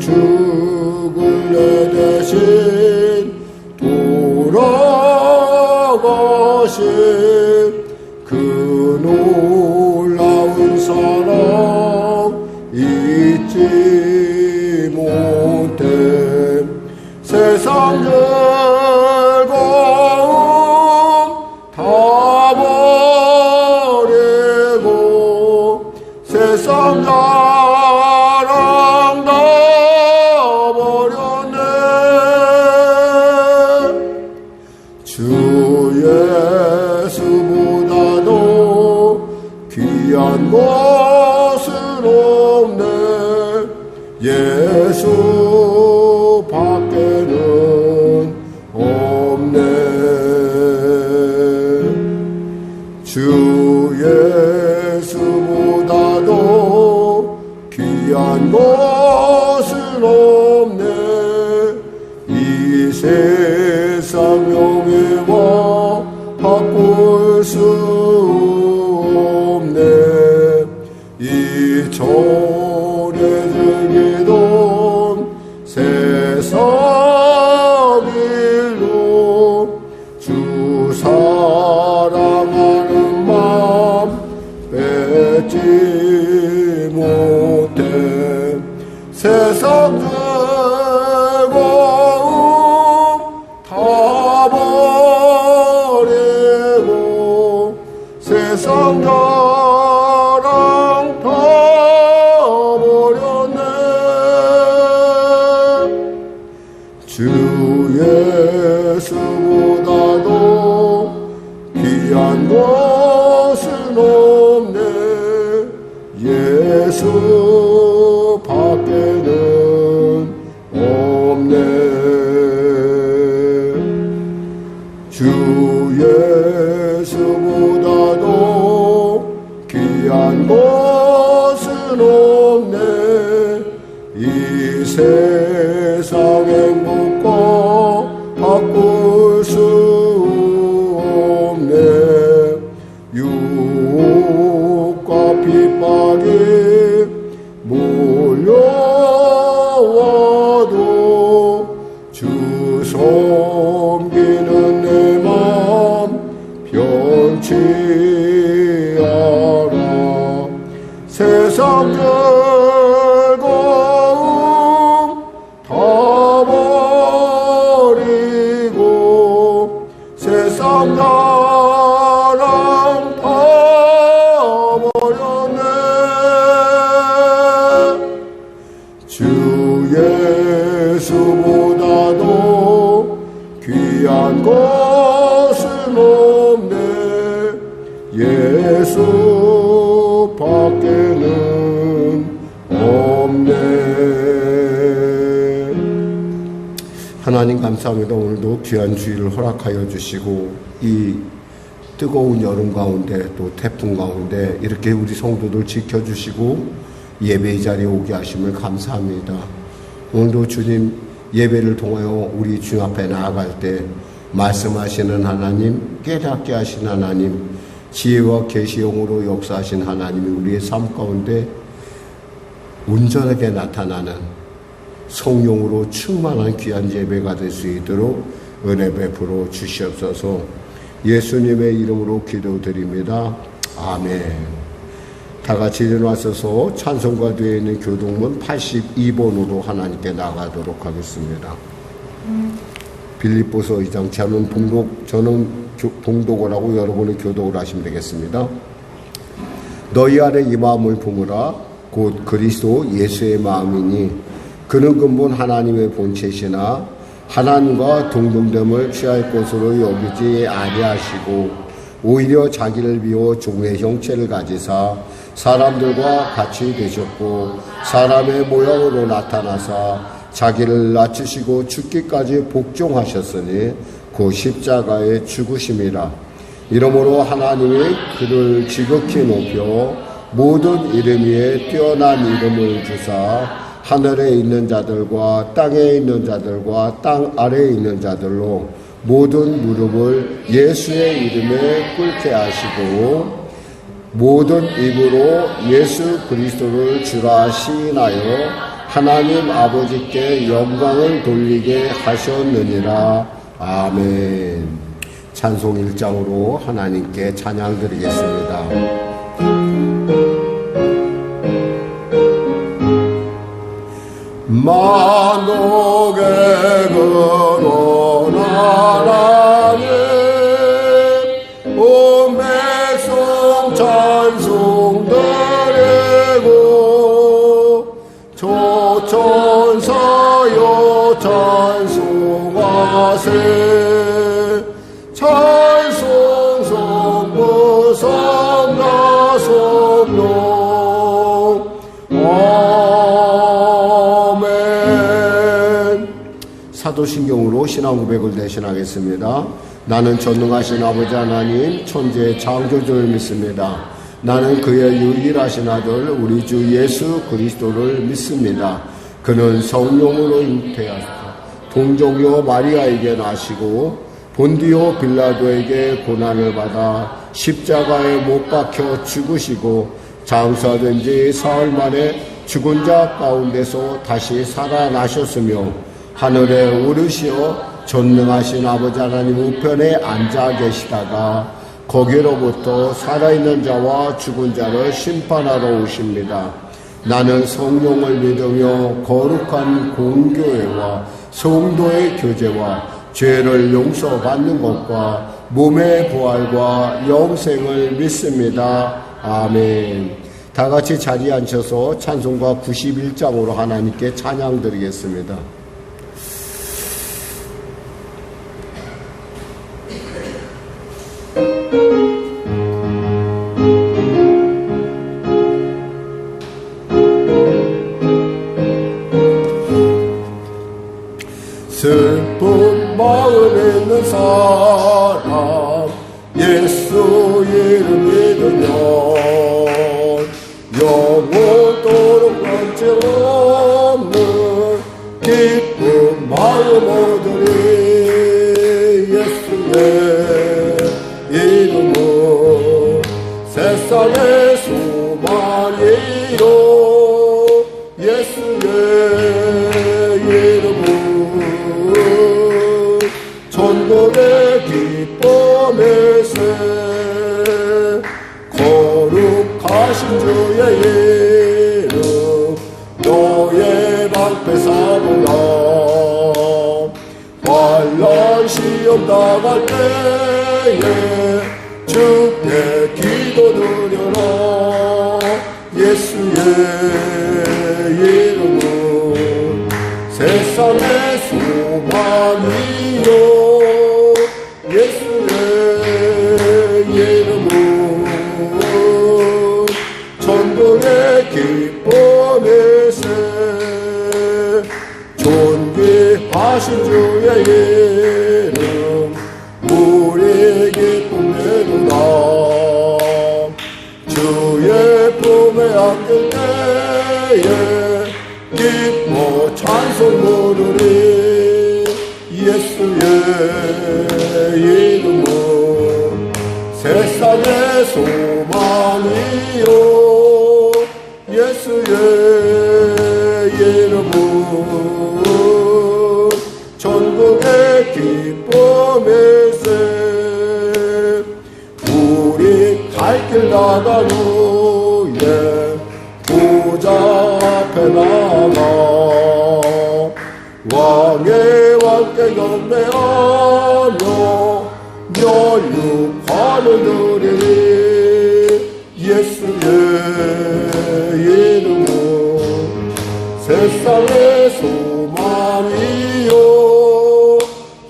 죽을 내 대신 돌아가신 그 놀라운 사랑 잊지 못해. 세상 즐거움 다 버리고 세상 자랑 다 버렸네. 주 예수보다도 귀한 것은 없네. 예수 밖에는 없네. 주 예수보다도 귀한 것은 없네. 이 세상 명예와 바꿀 수 없네. 이 절에 즐기던 세상 일로 주 사랑하는 마음 뺏지 못해. 세상 즐거움 다 버리고 세상 자랑 다 버렸네. 주 예수보다도 귀한 것은 없네. 예수 밖에는 없네. 주 예수보다도 귀한 것은 없네. 이 세상 행복과 바꿀 수 없네. 유혹과 핍박이 몰려와도 주 섬기는 내 맘 변치 않아. 세상 즐거움 다 버리고 세상 자랑 다 버렸네. 주 예수보다도 귀한 것은 없네. 예수 밖에는 없네. 하나님 감사합니다. 오늘도 귀한 주일을 허락하여 주시고 이 뜨거운 여름 가운데 또 태풍 가운데 이렇게 우리 성도들 지켜주시고 예배의 자리에 오게 하심을 감사합니다. 오늘도 주님 예배를 통하여 우리 주님 앞에 나아갈 때 말씀하시는 하나님, 깨닫게 하신 하나님, 지혜와 계시형으로 역사하신 하나님이 우리의 삶 가운데 온전하게 나타나는 성령으로 충만한 귀한 예배가 될 수 있도록 은혜 베풀어 주시옵소서. 예수님의 이름으로 기도드립니다. 아멘. 다 같이 일어나셔서 찬송가 뒤에 있는 교동문 82번으로 하나님께 나가도록 하겠습니다. 빌립보서 2장, 저는 봉독을 하고 여러분은 교독을 하시면 되겠습니다. 너희 안에 이 마음을 품으라. 곧 그리스도 예수의 마음이니 그는 근본 하나님의 본체시나 하나님과 동등됨을 취할 것으로 여기지 아니하시고 오히려 자기를 비워 종의 형체를 가지사 사람들과 같이 되셨고 사람의 모양으로 나타나사 자기를 낮추시고 죽기까지 복종하셨으니 그 십자가의 죽으심이라. 이러므로 하나님이 그를 지극히 높여 모든 이름 위에 뛰어난 이름을 주사 하늘에 있는 자들과 땅에 있는 자들과 땅 아래에 있는 자들로 모든 무릎을 예수의 이름에 꿇게 하시고 모든 입으로 예수 그리스도를 주라 시인하여 하나님 아버지께 영광을 돌리게 하셨느니라. 아멘. 찬송 1장으로 하나님께 찬양 드리겠습니다. 만옥의 근원 하나님 온 백성 찬송 드리고 조천사여 찬송하세 찬송 성부 성나 성령 사도신경으로 신앙 고백을 대신하겠습니다. 나는 전능하신 아버지 하나님 천지의 창조주를 믿습니다. 나는 그의 유일하신 아들 우리 주 예수 그리스도를 믿습니다. 그는 성령으로 잉태하사 동정녀 마리아에게 나시고 본디오 빌라도에게 고난을 받아 십자가에 못 박혀 죽으시고 장사된 지 사흘 만에 죽은 자 가운데서 다시 살아나셨으며 하늘에 오르시어 전능하신 아버지 하나님 우편에 앉아 계시다가 거기로부터 살아있는 자와 죽은 자를 심판하러 오십니다. 나는 성령을 믿으며 거룩한 공교회와 성도의 교제와 죄를 용서받는 것과 몸의 부활과 영생을 믿습니다. 아멘. 다 같이 자리에 앉혀서 찬송가 91장으로 하나님께 찬양 드리겠습니다. 슬픈 마음 있는 사람 예수 이름 믿으면 영원토록 변치 없는 기쁜 마음 얻으리. 예수의 이름은 세상의 소망이요 예수의 이름은 천국의 기쁨일세. 거룩하신 주의 이름 너의 방패 삼으라. 환난 시험 당할 때에 주께 기도드려라. 예수의 이름은 세상의 소망이요 예수의 이름은 천국의 기쁨일세. 존귀하신 주의 이름 우리 기쁨 내도다. 주의 품에 안길 때에 기뻐 찬송 부르리. 예수의 이름은 세상의 소망이요 예수의 이름은 천국의 기쁨일세. 우리 갈 길 나간 후에 보좌 앞에 나가 왕의 왕께 경배하며 멸육관을 드리리. 예수의 이름은 세상의 소망이요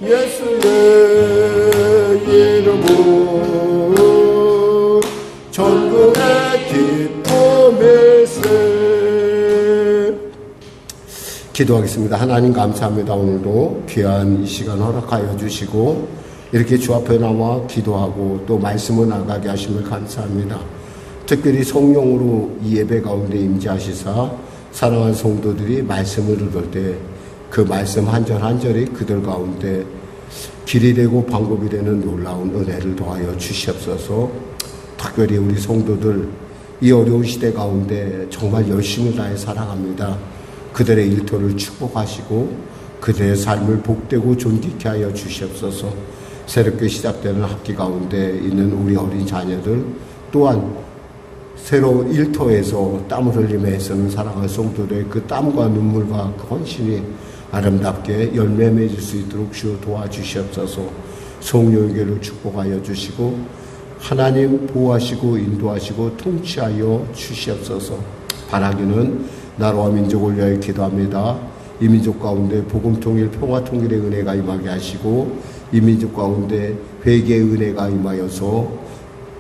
예수의 이름은 천국의 기쁨일세. 기도하겠습니다. 하나님 감사합니다. 오늘도 귀한 이 시간 허락하여 주시고 이렇게 주 앞에 나와 기도하고 또 말씀을 나가게 하심을 감사합니다. 특별히 성령으로 이 예배 가운데 임재하시사 사랑하는 성도들이 말씀을 들을 때 그 말씀 한 절 한 절이 그들 가운데 길이 되고 방법이 되는 놀라운 은혜를 더하여 주시옵소서. 특별히 우리 성도들 이 어려운 시대 가운데 정말 열심을 다해 살아갑니다. 그들의 일터를 축복하시고 그들의 삶을 복되고 존귀케 하여 주시옵소서. 새롭게 시작되는 학기 가운데 있는 우리 어린 자녀들 또한 새로운 일터에서 땀을 흘리며 애쓰는 사랑하는 성도들의 그 땀과 눈물과 그 헌신이 아름답게 열매 맺을 수 있도록 주여 도와주시옵소서. 성령에게를 축복하여 주시고 하나님 보호하시고 인도하시고 통치하여 주시옵소서. 바라기는 나라와 민족을 위하여 기도합니다. 이 민족 가운데 복음 통일 평화 통일의 은혜가 임하게 하시고 이 민족 가운데 회개의 은혜가 임하여서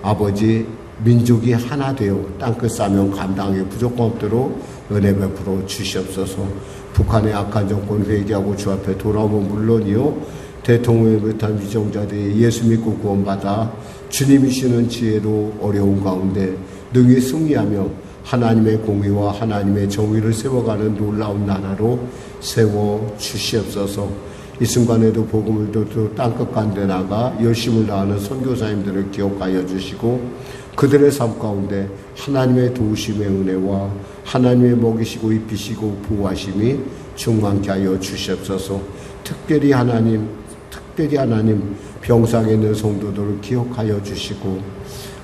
아버지 민족이 하나 되어 땅끝 사명 감당하기 부족함 없도록 은혜 베풀어 주시옵소서. 북한의 악한 정권 회개하고 주 앞에 돌아오면 물론이요 대통령을 비롯한 위정자들이 예수 믿고 구원받아 주님이시는 지혜로 어려운 가운데 능히 승리하며 하나님의 공의와 하나님의 정의를 세워가는 놀라운 나라로 세워 주시옵소서. 이 순간에도 복음을 듣고 땅끝 가운데 나가 열심을 다하는 선교사님들을 기억하여 주시고 그들의 삶 가운데 하나님의 도우심의 은혜와 하나님의 먹이시고 입히시고 보호하심이 충만케 하여 주시옵소서. 특별히 하나님 병상에 있는 성도들을 기억하여 주시고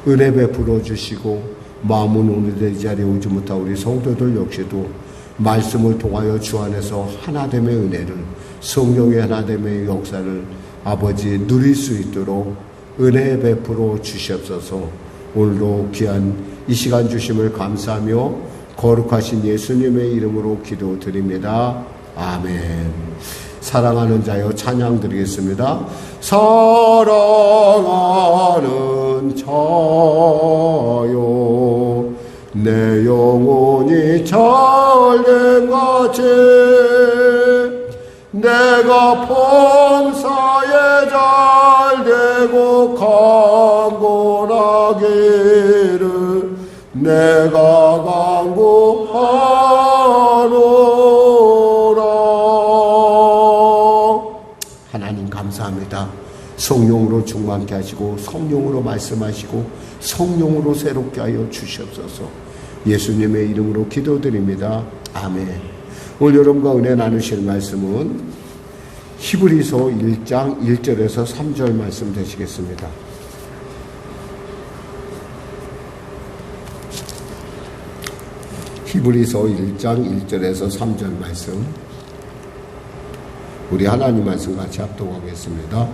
은혜 베풀어 주시고 마음은 오늘 이 자리에 오지 못한 우리 성도들 역시도 말씀을 통하여 주 안에서 하나됨의 은혜를 성령의 하나됨의 역사를 아버지 누릴 수 있도록 은혜 베풀어 주시옵소서. 오늘도 귀한 이 시간 주심을 감사하며 거룩하신 예수님의 이름으로 기도드립니다. 아멘. 사랑하는 자여 찬양 드리겠습니다. 사랑하는 자여 내 영혼이 잘됨같이 내가 범사에 잘되고 강건하기를 내가 강구하노라. 하나님 감사합니다. 성령으로 충만케 하시고 성령으로 말씀하시고 성령으로 새롭게 하여 주시옵소서. 예수님의 이름으로 기도드립니다. 아멘. 오늘 여러분과 은혜 나누실 말씀은 히브리서 1장 1절에서 3절 말씀 되시겠습니다. 히브리서 1장 1절에서 3절 말씀, 우리 하나님 말씀 같이 합독하겠습니다.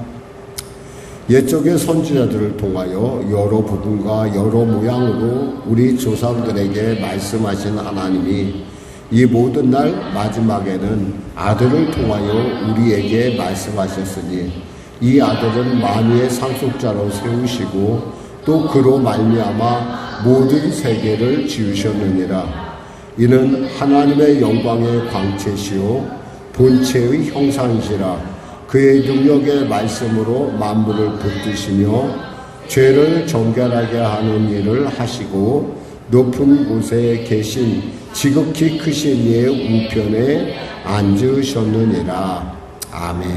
옛적의 선지자들을 통하여 여러 부분과 여러 모양으로 우리 조상들에게 말씀하신 하나님이 이 모든 날 마지막에는 아들을 통하여 우리에게 말씀하셨으니 이 아들은 만유의 상속자로 세우시고 또 그로 말미암아 모든 세계를 지으셨느니라. 이는 하나님의 영광의 광채시요 본체의 형상이시라. 그의 능력의 말씀으로 만물을 붙드시며 죄를 정결하게 하는 일을 하시고 높은 곳에 계신 지극히 크신 이의 우편에 앉으셨느니라. 아멘.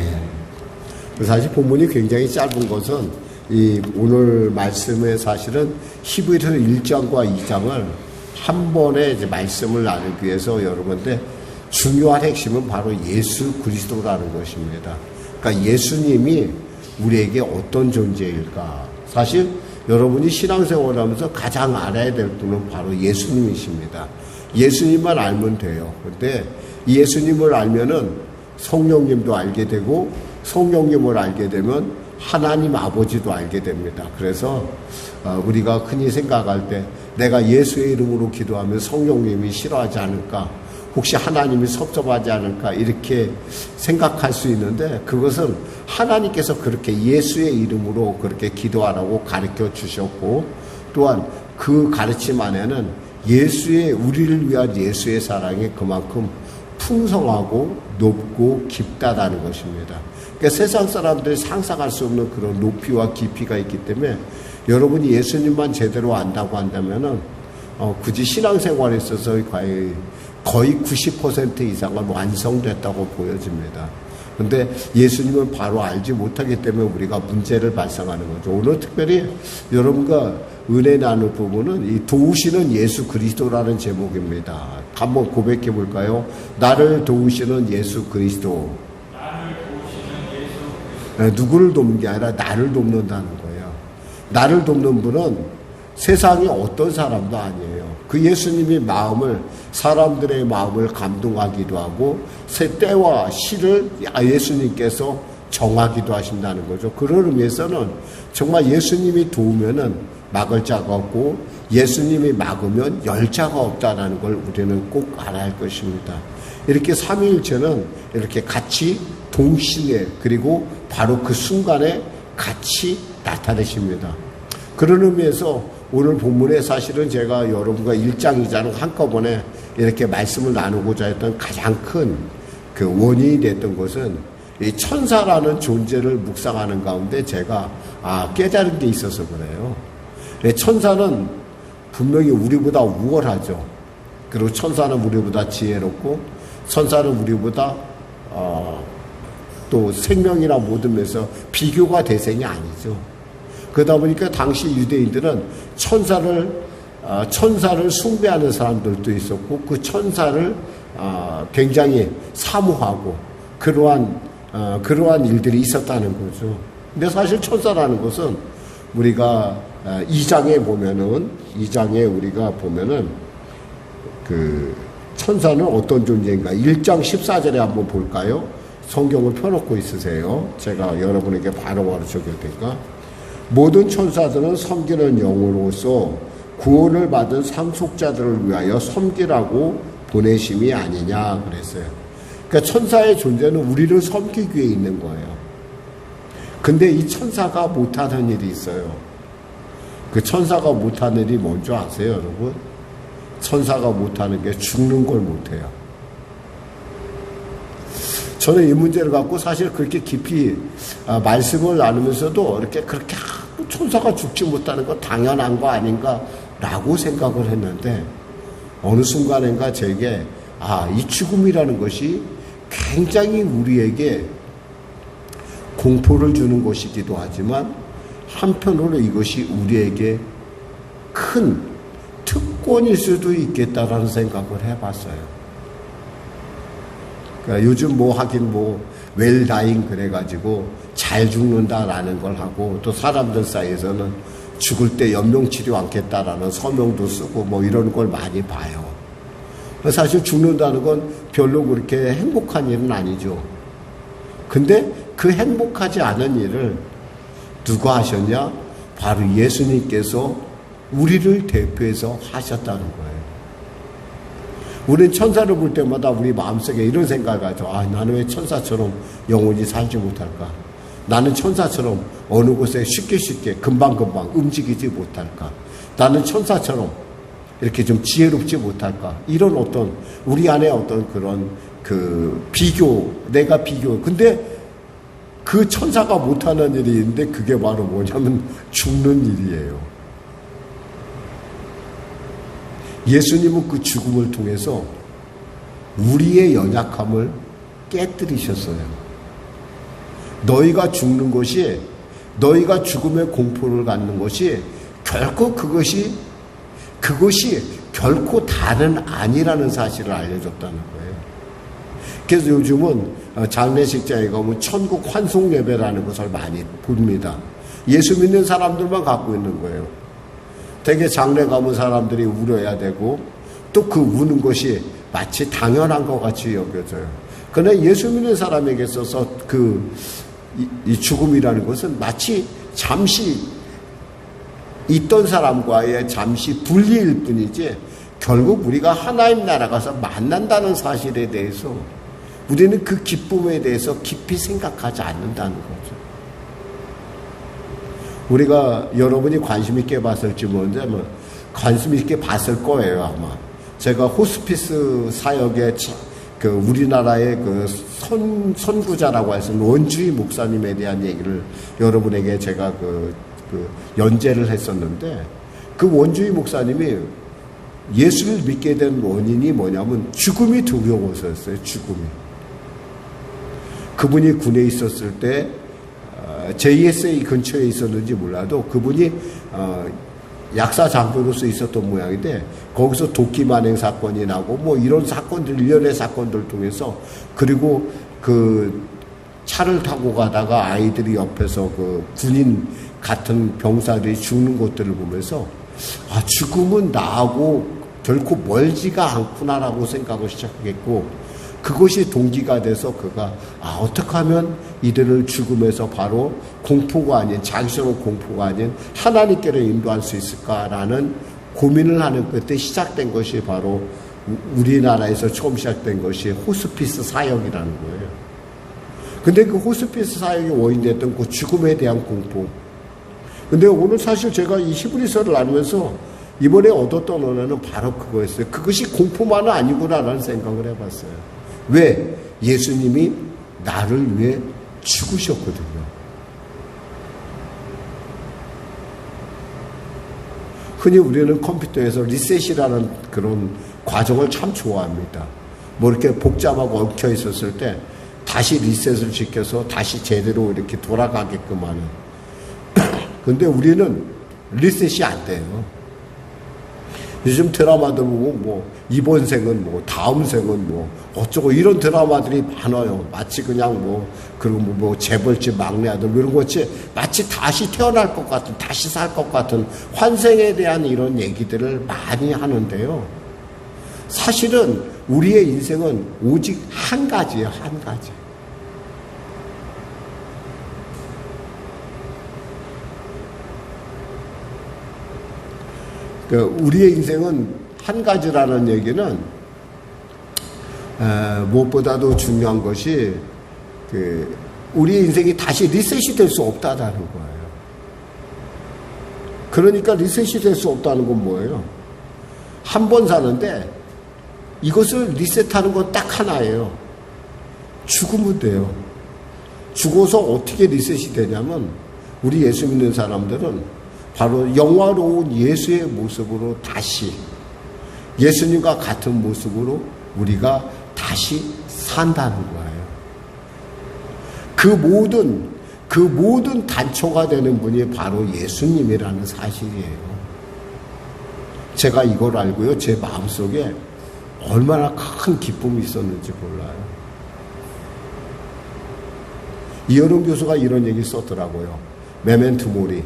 사실 본문이 굉장히 짧은 것은 이 오늘 말씀의 사실은 히브리서 1장과 2장을 한 번에 이제 말씀을 나누기 위해서 여러분들 중요한 핵심은 바로 예수 그리스도라는 것입니다. 그러니까 예수님이 우리에게 어떤 존재일까? 사실 여러분이 신앙생활을 하면서 가장 알아야 될 분은 바로 예수님이십니다. 예수님만 알면 돼요. 그런데 예수님을 알면은 성령님도 알게 되고 성령님을 알게 되면 하나님 아버지도 알게 됩니다. 그래서 우리가 흔히 생각할 때 내가 예수의 이름으로 기도하면 성령님이 싫어하지 않을까? 혹시 하나님이 섭섭하지 않을까? 이렇게 생각할 수 있는데 그것은 하나님께서 그렇게 예수의 이름으로 그렇게 기도하라고 가르쳐 주셨고 또한 그 가르침 안에는 우리를 위한 예수의 사랑이 그만큼 풍성하고 높고 깊다라는 것입니다. 그러니까 세상 사람들이 상상할 수 없는 그런 높이와 깊이가 있기 때문에 여러분이 예수님만 제대로 안다고 한다면은 굳이 신앙생활에 있어서 거의 90% 이상은 완성됐다고 보여집니다. 그런데 예수님을 바로 알지 못하기 때문에 우리가 문제를 발생하는 거죠. 오늘 특별히 여러분과 은혜 나눌 부분은 이 도우시는 예수 그리스도라는 제목입니다. 한번 고백해 볼까요? 나를 도우시는 예수 그리스도. 누구를 돕는 게 아니라 나를 돕는다는 거예요. 나를 돕는 분은 세상에 어떤 사람도 아니에요. 그 예수님이 사람들의 마음을 감동하기도 하고 새 때와 시를 예수님께서 정하기도 하신다는 거죠. 그런 의미에서는 정말 예수님이 도우면은 막을 자가 없고 예수님이 막으면 열 자가 없다는 걸 우리는 꼭 알아야 할 것입니다. 이렇게 삼위일체는 이렇게 같이 동시에 그리고 바로 그 순간에 같이 나타내십니다. 그런 의미에서 오늘 본문에 사실은 제가 여러분과 1장, 2장을 한꺼번에 이렇게 말씀을 나누고자 했던 가장 큰 그 원인이 됐던 것은 이 천사라는 존재를 묵상하는 가운데 제가 깨달은 게 있어서 그래요. 천사는 분명히 우리보다 우월하죠. 그리고 천사는 우리보다 지혜롭고 천사는 우리보다 또 생명이나 모든 면에서 비교가 대상이 아니죠. 그러다 보니까 당시 유대인들은 천사를 숭배하는 사람들도 있었고 그 천사를 굉장히 사모하고 그러한 일들이 있었다는 거죠. 근데 사실 천사라는 것은 우리가 2장에 우리가 보면은 그 천사는 어떤 존재인가 1장 14절에 한번 볼까요? 성경을 펴놓고 있으세요. 제가 여러분에게 바로바로 적을 테니까. 모든 천사들은 섬기는 영으로서 구원을 받은 상속자들을 위하여 섬기라고 보내심이 아니냐 그랬어요. 그러니까 천사의 존재는 우리를 섬기기 위해 있는 거예요. 근데 이 천사가 못하는 일이 있어요. 그 천사가 못하는 일이 뭔지 아세요, 여러분? 천사가 못하는 게 죽는 걸 못해요. 저는 이 문제를 갖고 사실 그렇게 깊이 말씀을 나누면서도 이렇게 그렇게 천사가 죽지 못하는 건 당연한 거 아닌가라고 생각을 했는데 어느 순간인가 제게 이 죽음이라는 것이 굉장히 우리에게 공포를 주는 것이기도 하지만 한편으로 이것이 우리에게 큰 특권일 수도 있겠다라는 생각을 해봤어요. 그러니까 요즘 웰다잉 그래가지고 잘 죽는다라는 걸 하고 또 사람들 사이에서는 죽을 때 연명치료 않겠다라는 서명도 쓰고 이런 걸 많이 봐요. 사실 죽는다는 건 별로 그렇게 행복한 일은 아니죠. 근데 그 행복하지 않은 일을 누가 하셨냐? 바로 예수님께서 우리를 대표해서 하셨다는 거예요. 우리는 천사를 볼 때마다 우리 마음속에 이런 생각을 하죠. 나는 왜 천사처럼 영원히 살지 못할까? 나는 천사처럼 어느 곳에 쉽게 금방금방 움직이지 못할까? 나는 천사처럼 이렇게 좀 지혜롭지 못할까? 이런 어떤 우리 안에 어떤 그런 내가 비교. 근데 그 천사가 못하는 일이 있는데 그게 바로 뭐냐면 죽는 일이에요. 예수님은 그 죽음을 통해서 우리의 연약함을 깨뜨리셨어요. 너희가 죽는 것이, 너희가 죽음의 공포를 갖는 것이 결코 그것이 결코 다는 아니라는 사실을 알려줬다는 거예요. 그래서 요즘은 장례식장에 가면 천국 환송 예배라는 것을 많이 봅니다. 예수 믿는 사람들만 갖고 있는 거예요. 되게 장례 가면 사람들이 울어야 되고 또 그 우는 것이 마치 당연한 것 같이 여겨져요. 그러나 예수 믿는 사람에게 있어서 이 죽음이라는 것은 마치 잠시 있던 사람과의 잠시 분리일 뿐이지 결국 우리가 하나님 나라 가서 만난다는 사실에 대해서 우리는 그 기쁨에 대해서 깊이 생각하지 않는다는 거죠. 우리가 여러분이 관심 있게 봤을지 모르는데 관심 있게 봤을 거예요 아마. 제가 호스피스 사역의 우리나라의 선구자라고 해서 원주희 목사님에 대한 얘기를 여러분에게 제가 연재를 했었는데 그 원주희 목사님이 예수를 믿게 된 원인이 뭐냐면 죽음이 두려워서였어요. 죽음이. 그분이 군에 있었을 때 JSA 근처에 있었는지 몰라도 그분이 약사 장교로서 있었던 모양인데 거기서 도끼 만행 사건이 나고 뭐 이런 사건들, 일련의 사건들 통해서, 그리고 그 차를 타고 가다가 아이들이 옆에서 그 군인 같은 병사들이 죽는 것들을 보면서 아, 죽음은 나하고 결코 멀지가 않구나라고 생각을 시작했고, 그것이 동기가 돼서 그가 어떻게 하면 이들을 죽음에서 바로 공포가 아닌, 장시로 공포가 아닌 하나님께로 인도할 수 있을까라는 고민을 하는 끝에 시작된 것이 바로 우리나라에서 처음 시작된 것이 호스피스 사역이라는 거예요. 근데 그 호스피스 사역이 원인됐던 그 죽음에 대한 공포. 근데 오늘 사실 제가 이 히브리서를 나누면서 이번에 얻었던 언어는 바로 그거였어요. 그것이 공포만은 아니구나라는 생각을 해봤어요. 왜? 예수님이 나를 위해 죽으셨거든요. 흔히 우리는 컴퓨터에서 리셋이라는 그런 과정을 참 좋아합니다. 뭐 이렇게 복잡하고 얽혀 있었을 때 다시 리셋을 시켜서 다시 제대로 이렇게 돌아가게끔 하는. 근데 우리는 리셋이 안 돼요. 요즘 드라마들 보면 뭐 이번 생은 뭐 다음 생은 뭐 어쩌고 이런 드라마들이 많아요. 마치 그냥 뭐 그리고 뭐 재벌집 막내 아들 이런 것이 마치 다시 태어날 것 같은, 다시 살 것 같은 환생에 대한 이런 얘기들을 많이 하는데요. 사실은 우리의 인생은 오직 한 가지예요. 한 가지. 우리의 인생은 한 가지라는 얘기는 무엇보다도 중요한 것이 우리의 인생이 다시 리셋이 될 수 없다는 거예요. 그러니까 리셋이 될 수 없다는 건 뭐예요? 한 번 사는데 이것을 리셋하는 건 딱 하나예요. 죽으면 돼요. 죽어서 어떻게 리셋이 되냐면 우리 예수 믿는 사람들은 바로 영화로운 예수의 모습으로 다시, 예수님과 같은 모습으로 우리가 다시 산다는 거예요. 그 모든 단초가 되는 분이 바로 예수님이라는 사실이에요. 제가 이걸 알고요, 제 마음속에 얼마나 큰 기쁨이 있었는지 몰라요. 이현웅 교수가 이런 얘기 썼더라고요. 메멘토 모리.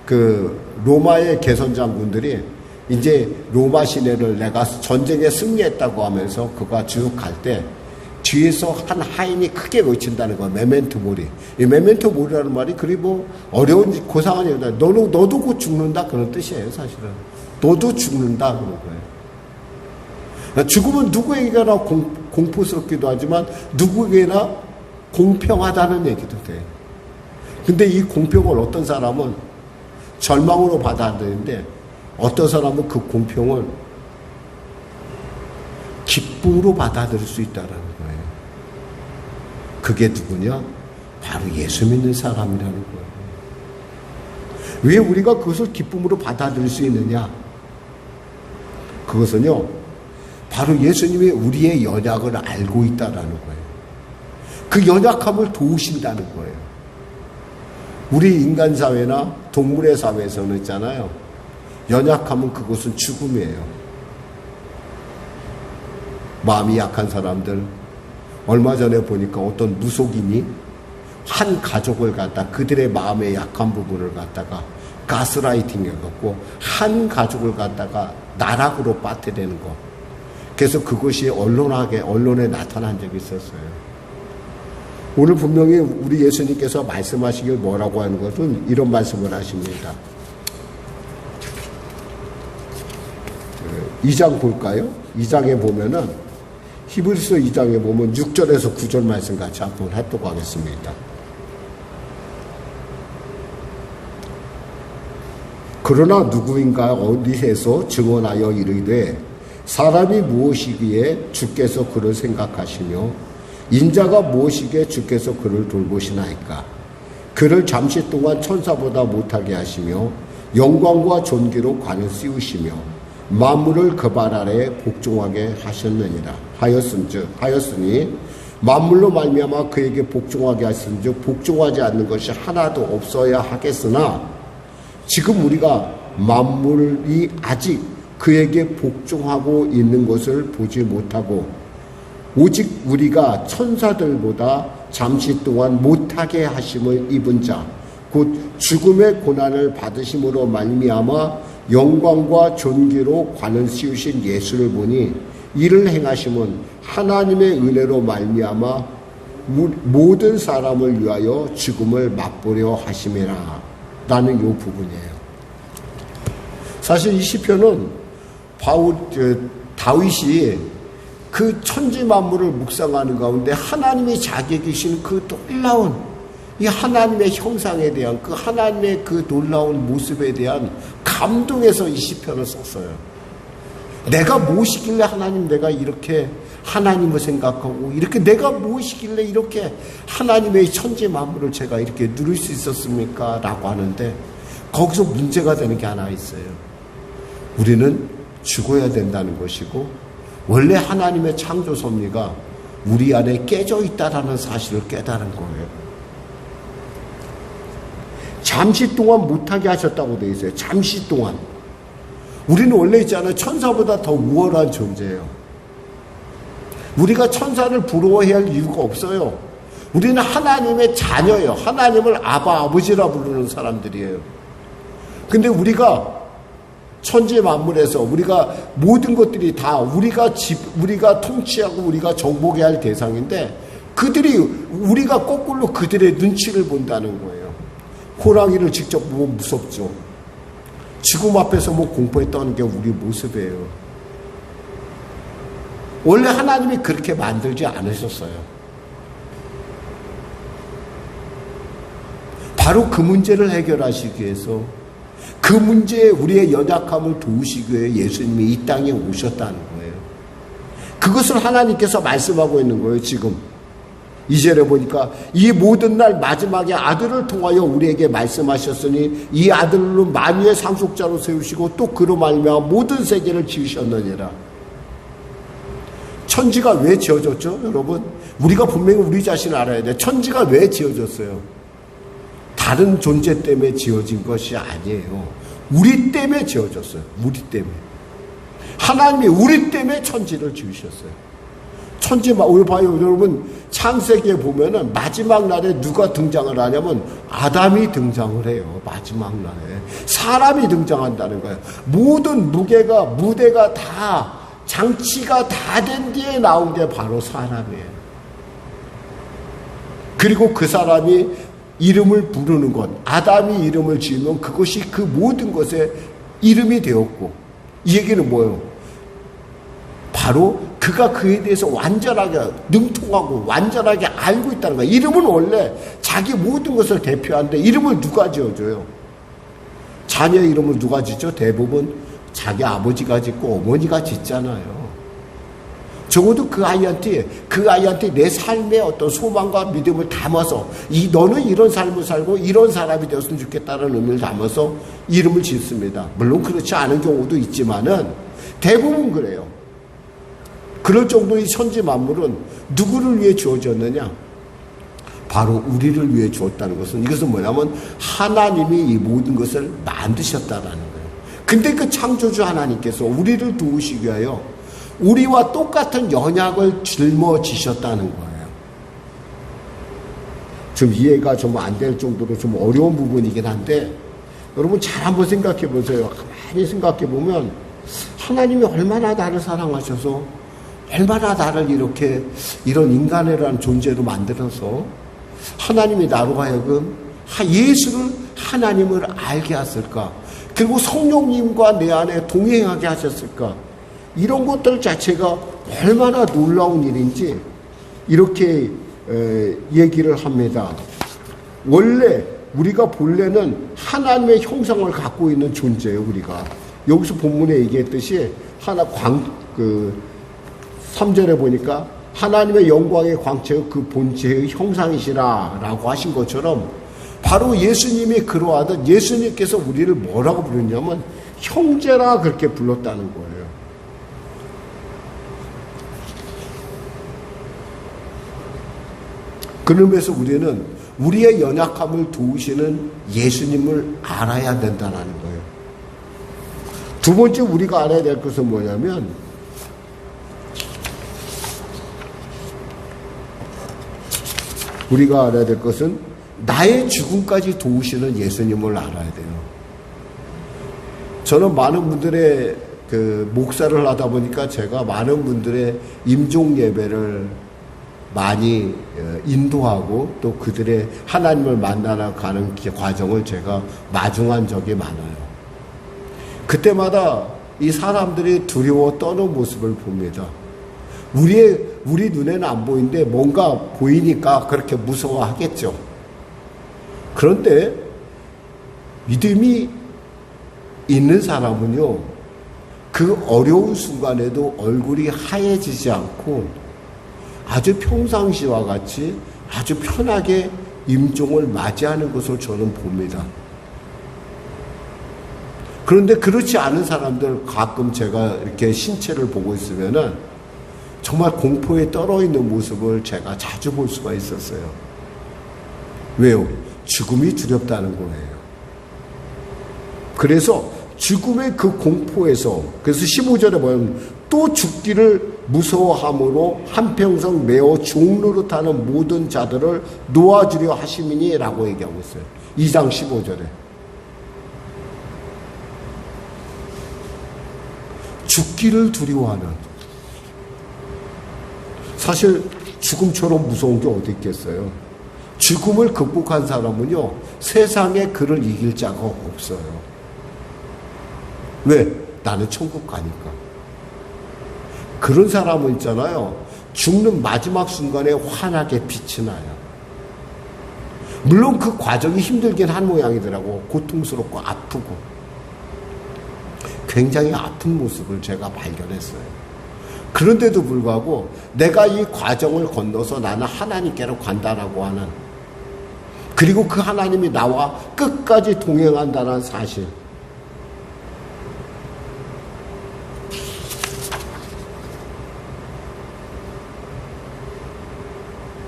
그 로마의 개선 장군들이 이제 로마 시내를 내가 전쟁에 승리했다고 하면서 그가 쭉 갈 때 뒤에서 한 하인이 크게 외친다는 거야. 메멘토 모리. 이 메멘토 모리라는 말이 그리 뭐 어려운 고상한 얘기다. 너도 곧 죽는다 그런 뜻이에요. 사실은 너도 죽는다 그런 거예요. 죽음은 누구에게나 공포스럽기도 하지만 누구에게나 공평하다는 얘기도 돼. 근데 이 공평을 어떤 사람은 절망으로 받아들이는데 어떤 사람은 그 공평을 기쁨으로 받아들일 수 있다는 거예요. 그게 누구냐? 바로 예수 믿는 사람이라는 거예요. 왜 우리가 그것을 기쁨으로 받아들일 수 있느냐? 그것은요, 바로 예수님이 우리의 연약을 알고 있다는 거예요. 그 연약함을 도우신다는 거예요. 우리 인간 사회나 동물의 사회에서는 있잖아요. 연약하면 그것은 죽음이에요. 마음이 약한 사람들, 얼마 전에 보니까 어떤 무속인이 한 가족을 갖다 그들의 마음의 약한 부분을 갖다가 가스라이팅 해갖고 한 가족을 갖다가 나락으로 빠뜨리는 거. 그래서 그것이 언론에 나타난 적이 있었어요. 오늘 분명히 우리 예수님께서 말씀하시길 뭐라고 하는 것은 이런 말씀을 하십니다. 2장 볼까요? 2장에 보면은 히브리서 2장에 보면 6절에서 9절 말씀 같이 한번 합독하겠습니다. 그러나 누구인가 어디에서 증언하여 이르되 사람이 무엇이기에 주께서 그를 생각하시며 인자가 무엇이기에 주께서 그를 돌보시나이까. 그를 잠시 동안 천사보다 못하게 하시며 영광과 존귀로 관을 씌우시며 만물을 그 발 아래에 복종하게 하셨느니라. 하였으니 만물로 말미암아 그에게 복종하게 하신즉 복종하지 않는 것이 하나도 없어야 하겠으나 지금 우리가 만물이 아직 그에게 복종하고 있는 것을 보지 못하고 오직 우리가 천사들보다 잠시 동안 못하게 하심을 입은 자 곧 죽음의 고난을 받으심으로 말미암아 영광과 존귀로 관을 씌우신 예수를 보니 이를 행하심은 하나님의 은혜로 말미암아 모든 사람을 위하여 죽음을 맛보려 하심이라 라는 이 부분이에요. 사실 이 시편은 다윗이 그 천지 만물을 묵상하는 가운데 하나님이 자기에게 주신 그 놀라운 이 하나님의 형상에 대한 그 하나님의 그 놀라운 모습에 대한 감동에서 이 시편을 썼어요. 내가 무엇이길래 하나님 내가 이렇게 하나님을 생각하고 이렇게 내가 무엇이길래 이렇게 하나님의 천지 만물을 제가 이렇게 누릴 수 있었습니까? 라고 하는데 거기서 문제가 되는 게 하나 있어요. 우리는 죽어야 된다는 것이고 원래 하나님의 창조 섭리가 우리 안에 깨져 있다라는 사실을 깨달은 거예요. 잠시 동안 못하게 하셨다고 되어 있어요. 잠시 동안. 우리는 원래 있잖아요. 천사보다 더 우월한 존재예요. 우리가 천사를 부러워해야 할 이유가 없어요. 우리는 하나님의 자녀예요. 하나님을 아버지라 부르는 사람들이에요. 근데 우리가 천지 만물에서 우리가 모든 것들이 다 우리가 통치하고 우리가 정복해야 할 대상인데 우리가 거꾸로 그들의 눈치를 본다는 거예요. 호랑이를 직접 보면 무섭죠. 죽음 앞에서 공포에 떠는 게 우리 모습이에요. 원래 하나님이 그렇게 만들지 않으셨어요. 바로 그 문제를 해결하시기 위해서 그 문제에 우리의 연약함을 도우시기 위해 예수님이 이 땅에 오셨다는 거예요. 그것을 하나님께서 말씀하고 있는 거예요. 지금 2절에 보니까 이 모든 날 마지막에 아들을 통하여 우리에게 말씀하셨으니 이 아들로 만유의 상속자로 세우시고 또 그로 말미암아 모든 세계를 지으셨느니라. 천지가 왜 지어졌죠? 여러분 우리가 분명히 우리 자신을 알아야 돼요. 천지가 왜 지어졌어요? 다른 존재 때문에 지어진 것이 아니에요. 우리 때문에 지어졌어요. 우리 때문에. 하나님이 우리 때문에 천지를 지으셨어요. 오늘 봐요. 여러분 창세기에 보면은 마지막 날에 누가 등장을 하냐면 아담이 등장을 해요. 마지막 날에. 사람이 등장한다는 거예요. 모든 무대가 다 장치가 다 된 뒤에 나온 게 바로 사람이에요. 그리고 그 사람이 이름을 부르는 것, 아담이 이름을 지으면 그것이 그 모든 것에 이름이 되었고 이 얘기는 뭐예요? 바로 그가 그에 대해서 완전하게 능통하고 완전하게 알고 있다는 거예요. 이름은 원래 자기 모든 것을 대표하는데 이름을 누가 지어줘요? 자녀의 이름을 누가 짓죠? 대부분 자기 아버지가 짓고 어머니가 짓잖아요. 적어도 그 아이한테 내 삶의 어떤 소망과 믿음을 담아서 너는 이런 삶을 살고 이런 사람이 되었으면 좋겠다는 의미를 담아서 이름을 짓습니다. 물론 그렇지 않은 경우도 있지만은 대부분 그래요. 그럴 정도의 천지 만물은 누구를 위해 주어졌느냐? 바로 우리를 위해 주었다는 것은 이것은 뭐냐면 하나님이 이 모든 것을 만드셨다라는 거예요. 근데 그 창조주 하나님께서 우리를 도우시기 위하여 우리와 똑같은 연약을 짊어지셨다는 거예요. 좀 이해가 좀 안 될 정도로 좀 어려운 부분이긴 한데 여러분 잘 한번 생각해 보세요. 가만히 생각해 보면 하나님이 얼마나 나를 사랑하셔서 얼마나 나를 이런 인간이라는 존재로 만들어서 하나님이 나로 하여금 예수를 하나님을 알게 하셨을까? 그리고 성령님과 내 안에 동행하게 하셨을까? 이런 것들 자체가 얼마나 놀라운 일인지 이렇게 얘기를 합니다. 원래 우리가 본래는 하나님의 형상을 갖고 있는 존재예요. 우리가 여기서 본문에 얘기했듯이 3절에 보니까 하나님의 영광의 광채의 그 본체의 형상이시라 라고 하신 것처럼 바로 예수님이 그러하듯 예수님께서 우리를 뭐라고 부르냐면 형제라 그렇게 불렀다는 거예요. 그러면서 우리는 우리의 연약함을 도우시는 예수님을 알아야 된다는 거예요. 두 번째 우리가 알아야 될 것은 뭐냐면 우리가 알아야 될 것은 나의 죽음까지 도우시는 예수님을 알아야 돼요. 저는 많은 분들의 목사를 하다 보니까 제가 많은 분들의 임종 예배를 많이 인도하고 또 그들의 하나님을 만나러 가는 과정을 제가 마중한 적이 많아요. 그때마다 이 사람들이 두려워 떠는 모습을 봅니다. 우리 눈에는 안 보이는데 뭔가 보이니까 그렇게 무서워하겠죠. 그런데 믿음이 있는 사람은요, 그 어려운 순간에도 얼굴이 하얘지지 않고 아주 평상시와 같이 아주 편하게 임종을 맞이하는 것을 저는 봅니다. 그런데 그렇지 않은 사람들 가끔 제가 이렇게 신체를 보고 있으면은 정말 공포에 떨어 있는 모습을 제가 자주 볼 수가 있었어요. 왜요? 죽음이 두렵다는 거예요. 그래서 죽음의 그 공포에서, 그래서 15절에 보면 또 죽기를 무서워함으로 한평생 메어 종노릇하는 모든 자들을 놓아주려 하심이니 라고 얘기하고 있어요. 2장 15절에. 죽기를 두려워하는, 사실 죽음처럼 무서운 게 어디 있겠어요. 죽음을 극복한 사람은요, 세상에 그를 이길 자가 없어요. 왜? 나는 천국 가니까. 그런 사람은 있잖아요, 죽는 마지막 순간에 환하게 빛이 나요. 물론 그 과정이 힘들긴 한 모양이더라고. 고통스럽고 아프고 굉장히 아픈 모습을 제가 발견했어요. 그런데도 불구하고 내가 이 과정을 건너서 나는 하나님께로 간다라고 하는, 그리고 그 하나님이 나와 끝까지 동행한다는 사실,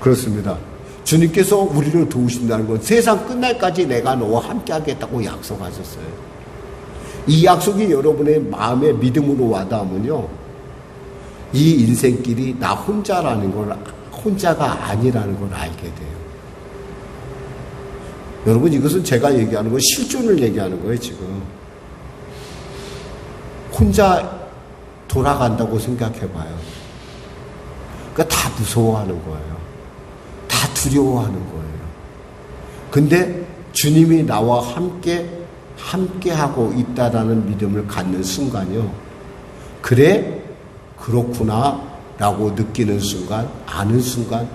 그렇습니다. 주님께서 우리를 도우신다는 건 세상 끝날까지 내가 너와 함께 하겠다고 약속하셨어요. 이 약속이 여러분의 마음에 믿음으로 와닿으면요, 이 인생길이 나 혼자라는 걸, 혼자가 아니라는 걸 알게 돼요. 여러분, 이것은 제가 얘기하는 건 실존을 얘기하는 거예요. 지금 혼자 돌아간다고 생각해봐요. 그러니까 다 무서워하는 거예요. 다 두려워하는 거예요. 근데 주님이 나와 함께하고 있다라는 믿음을 갖는 순간요, 그래, 그렇구나 라고 느끼는 순간, 아는 순간,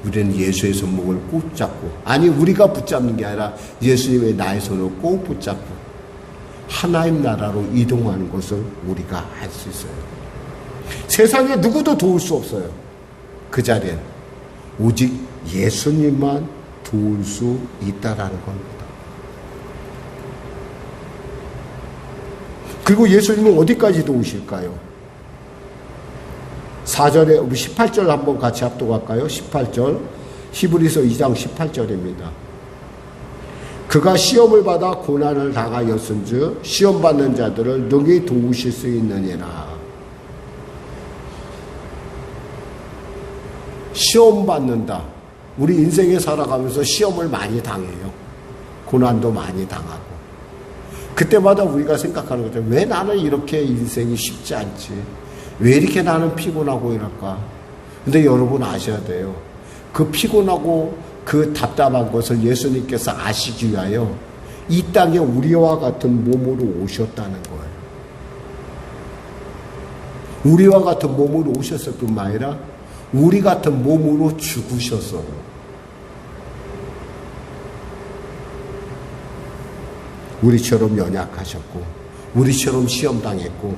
우리는 예수의 손목을 꼭 잡고, 아니 우리가 붙잡는 게 아니라 예수님의 나의 손을 꼭 붙잡고 하나님 나라로 이동하는 것을 우리가 할 수 있어요. 세상에 누구도 도울 수 없어요. 그 자리엔 오직 예수님만 도울 수 있다라는 겁니다. 그리고 예수님은 어디까지 도우실까요? 4절에, 우리 18절 한번 같이 합독할까요? 18절, 히브리서 2장 18절입니다. 그가 시험을 받아 고난을 당하였은즉 시험 받는 자들을 능히 도우실 수 있느니라. 시험 받는다. 우리 인생에 살아가면서 시험을 많이 당해요. 고난도 많이 당하고. 그때마다 우리가 생각하는 거죠. 왜 나는 이렇게 인생이 쉽지 않지? 왜 이렇게 나는 피곤하고 이럴까? 근데 여러분 아셔야 돼요. 그 피곤하고 그 답답한 것을 예수님께서 아시기 위하여 이 땅에 우리와 같은 몸으로 오셨다는 거예요. 우리와 같은 몸으로 오셨을 뿐만 아니라 우리 같은 몸으로 죽으셨어요. 우리처럼 연약하셨고, 우리처럼 시험당했고,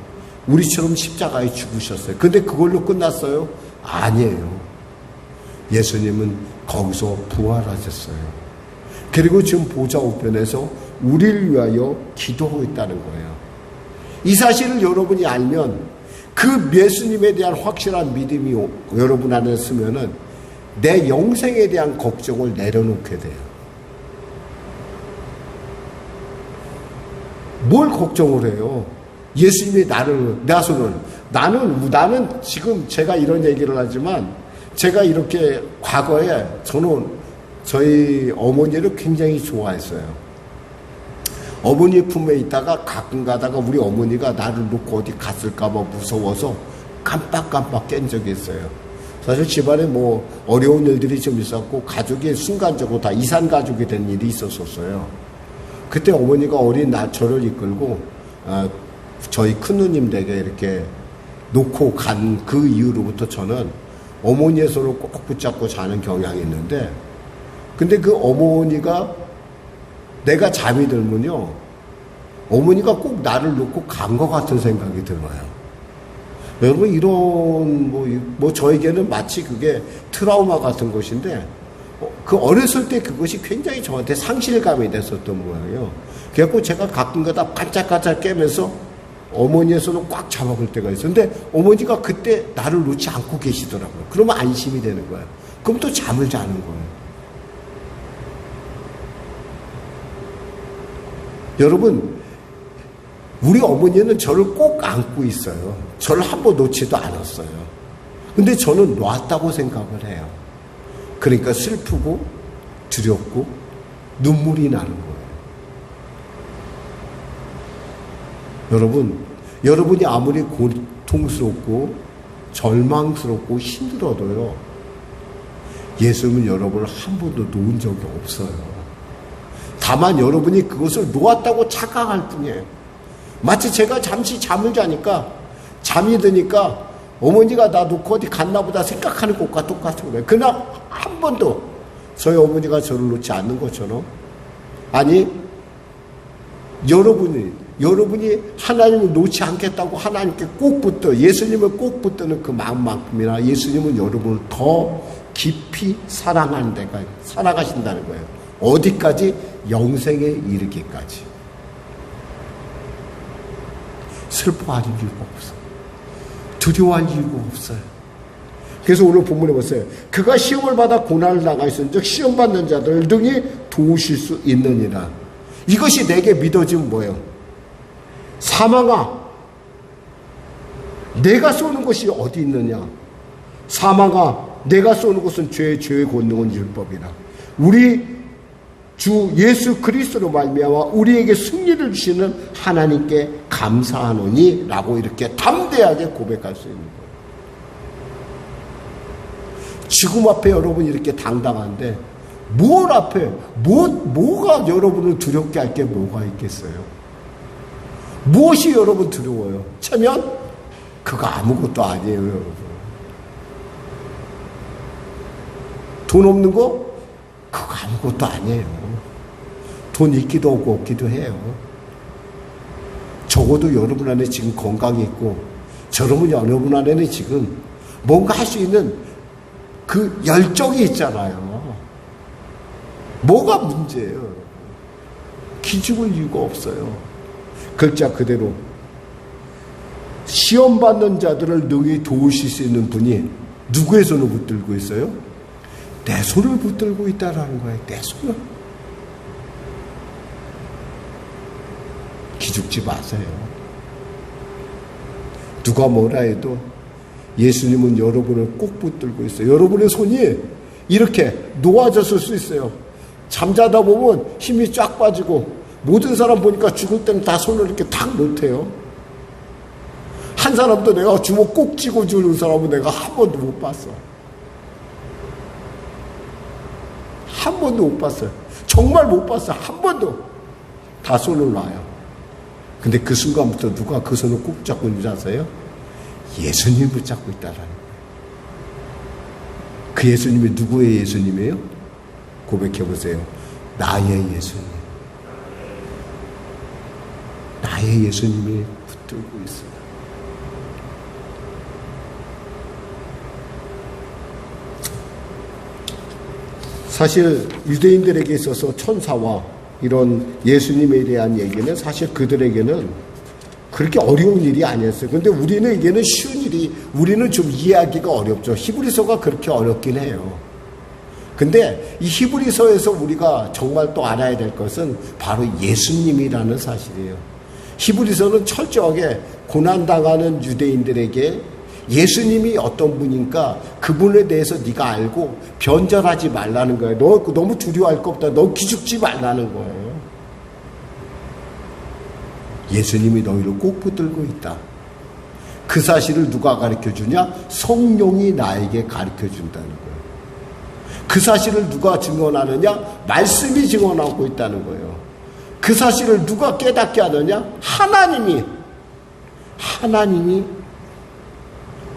우리처럼 십자가에 죽으셨어요. 근데 그걸로 끝났어요? 아니에요. 예수님은 거기서 부활하셨어요. 그리고 지금 보좌 우편에서 우리를 위하여 기도하고 있다는 거예요. 이 사실을 여러분이 알면 그 예수님에 대한 확실한 믿음이 여러분 안에 있으면은 내 영생에 대한 걱정을 내려놓게 돼요. 뭘 걱정을 해요? 예수님이 내 손을, 나는 지금 제가 이런 얘기를 하지만, 제가 이렇게 과거에 저는 저희 어머니를 굉장히 좋아했어요. 어머니 품에 있다가 가끔 가다가 우리 어머니가 나를 놓고 어디 갔을까봐 무서워서 깜빡깜빡 깬 적이 있어요. 사실 집안에 뭐 어려운 일들이 좀 있었고 가족이 순간적으로 다 이산 가족이 된 일이 있었어요. 그때 어머니가 어린 저를 이끌고 저희 큰누님 댁에 이렇게 놓고 간 그 이후로부터 저는 어머니의 손을 꼭 붙잡고 자는 경향이 있는데, 근데 그 어머니가 내가 잠이 들면요, 어머니가 꼭 나를 놓고 간 것 같은 생각이 들어요. 여러분, 이런 저에게는 마치 그게 트라우마 같은 것인데, 그 어렸을 때 그것이 굉장히 저한테 상실감이 됐었던 모양이에요. 그래갖고 제가 가끔가다 깜짝깜짝 깨면서 어머니의 손을 꽉 잡아볼 때가 있어요. 근데 어머니가 그때 나를 놓지 않고 계시더라고요. 그러면 안심이 되는 거예요. 그럼 또 잠을 자는 거예요. 여러분, 우리 어머니는 저를 꼭 안고 있어요. 저를 한 번 놓지도 않았어요. 근데 저는 놨다고 생각을 해요. 그러니까 슬프고 두렵고 눈물이 나는 거예요. 여러분이 아무리 고통스럽고 절망스럽고 힘들어도요, 예수님은 여러분을 한 번도 놓은 적이 없어요. 다만 여러분이 그것을 놓았다고 착각할 뿐이에요. 마치 제가 잠시 잠을 자니까, 잠이 드니까 어머니가 나 놓고 어디 갔나 보다 생각하는 것과 똑같은 거예요. 그러나 한 번도 저희 어머니가 저를 놓지 않는 것처럼, 아니, 여러분이 하나님을 놓지 않겠다고 하나님께 꼭 예수님을 꼭 붙드는 그 마음만큼이나 예수님은 여러분을 더 깊이 사랑하신다는 거예요. 어디까지? 영생에 이르기까지. 슬퍼할 이유가 없어요. 두려워할 이유가 없어요. 그래서 오늘 본문에 보세요. 그가 시험을 받아 고난을 당하였은즉 시험 받는 자들을 능히 도우실 수 있느니라. 이것이 내게 믿어지면 뭐예요? 사망아, 내가 쏘는 것이 어디 있느냐? 사망아, 내가 쏘는 것은 죄의 권능은 율법이라. 우리 주 예수 그리스도로 말미암아 우리에게 승리를 주시는 하나님께 감사하노니 라고 이렇게 담대하게 고백할 수 있는 거예요. 죽음 앞에 여러분 이렇게 당당한데 뭘 앞에 뭐가 여러분을 두렵게 할 게 뭐가 있겠어요? 무엇이 여러분 두려워요? 체면? 그거 아무것도 아니에요, 여러분. 돈 없는 거? 그거 아무것도 아니에요. 돈 있기도 없고 없기도 해요. 적어도 여러분 안에 지금 건강이 있고, 여러분 안에는 지금 뭔가 할 수 있는 그 열정이 있잖아요. 뭐가 문제예요? 기죽을 이유가 없어요. 글자 그대로 시험받는 자들을 능히 도우실 수 있는 분이 누구의 손을 붙들고 있어요? 내 손을 붙들고 있다라는 거예요. 내 손을. 기죽지 마세요. 누가 뭐라 해도 예수님은 여러분을 꼭 붙들고 있어요. 여러분의 손이 이렇게 놓아졌을 수 있어요. 잠자다 보면 힘이 쫙 빠지고 모든 사람 보니까 죽을 때는 다 손을 이렇게 탁 놓대요. 한 사람도 내가 주먹 꼭 쥐고 주는 사람은 내가 한 번도 못 봤어. 한 번도 못 봤어요. 정말 못 봤어요. 한 번도. 다 손을 놔요. 근데 그 순간부터 누가 그 손을 꼭 잡고 있는지 아세요? 예수님이 붙잡고 있다라는 거예요. 그 예수님이 누구의 예수님이에요? 고백해보세요. 나의 예수님. 나의 예수님이 붙들고 있어요. 사실 유대인들에게 있어서 천사와 이런 예수님에 대한 얘기는 사실 그들에게는 그렇게 어려운 일이 아니었어요. 그런데 우리에게는 쉬운 일이, 우리는 좀 이해하기가 어렵죠. 히브리서가 그렇게 어렵긴 해요. 근데 이 히브리서에서 우리가 정말 또 알아야 될 것은 바로 예수님이라는 사실이에요. 히브리서는 철저하게 고난당하는 유대인들에게 예수님이 어떤 분인가 그분에 대해서 네가 알고 변절하지 말라는 거예요. 너 너무 두려워할 거 없다. 너 기죽지 말라는 거예요. 예수님이 너희를 꼭 붙들고 있다. 그 사실을 누가 가르쳐주냐? 성령이 나에게 가르쳐준다는 거예요. 그 사실을 누가 증언하느냐? 말씀이 증언하고 있다는 거예요. 그 사실을 누가 깨닫게 하느냐? 하나님이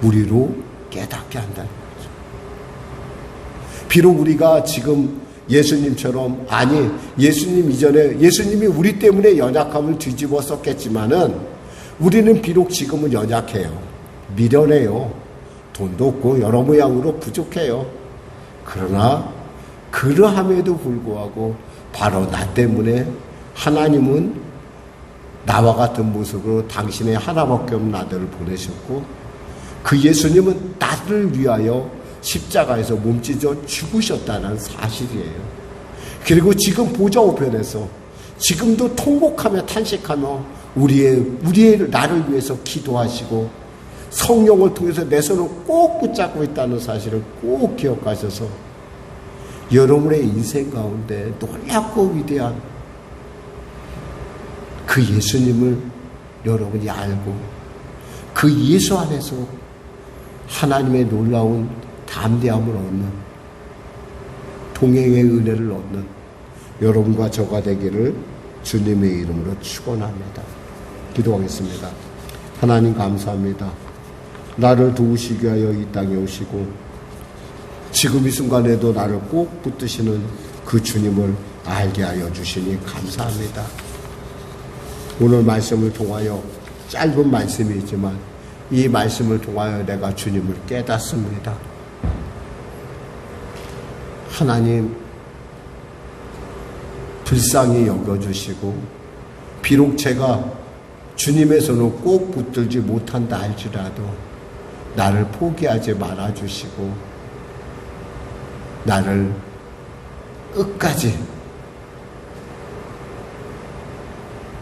우리로 깨닫게 한다는 거죠. 비록 우리가 지금 예수님처럼, 아니 예수님 이전에 예수님이 우리 때문에 연약함을 뒤집어 썼겠지만은 우리는 비록 지금은 연약해요. 미련해요. 돈도 없고 여러 모양으로 부족해요. 그러나 그러함에도 불구하고 바로 나 때문에 하나님은 나와 같은 모습으로 당신의 하나밖에 없는 아들을 보내셨고, 그 예수님은 나를 위하여 십자가에서 몸찢어 죽으셨다는 사실이에요. 그리고 지금 보좌 우편에서 지금도 통곡하며 탄식하며 우리의 나를 위해서 기도하시고 성령을 통해서 내 손을 꼭 붙잡고 있다는 사실을 꼭 기억하셔서 여러분의 인생 가운데 놀랍고 위대한 그 예수님을 여러분이 알고 그 예수 안에서 하나님의 놀라운 담대함을 얻는, 동행의 은혜를 얻는 여러분과 저가 되기를 주님의 이름으로 축원합니다. 기도하겠습니다. 하나님 감사합니다. 나를 도우시기 위하여 이 땅에 오시고 지금 이 순간에도 나를 꼭 붙드시는 그 주님을 알게 하여 주시니 감사합니다. 오늘 말씀을 통하여, 짧은 말씀이지만 이 말씀을 통하여 내가 주님을 깨닫습니다. 하나님 불쌍히 여겨주시고, 비록 제가 주님의 손을 꼭 붙들지 못한다 할지라도 나를 포기하지 말아주시고 나를 끝까지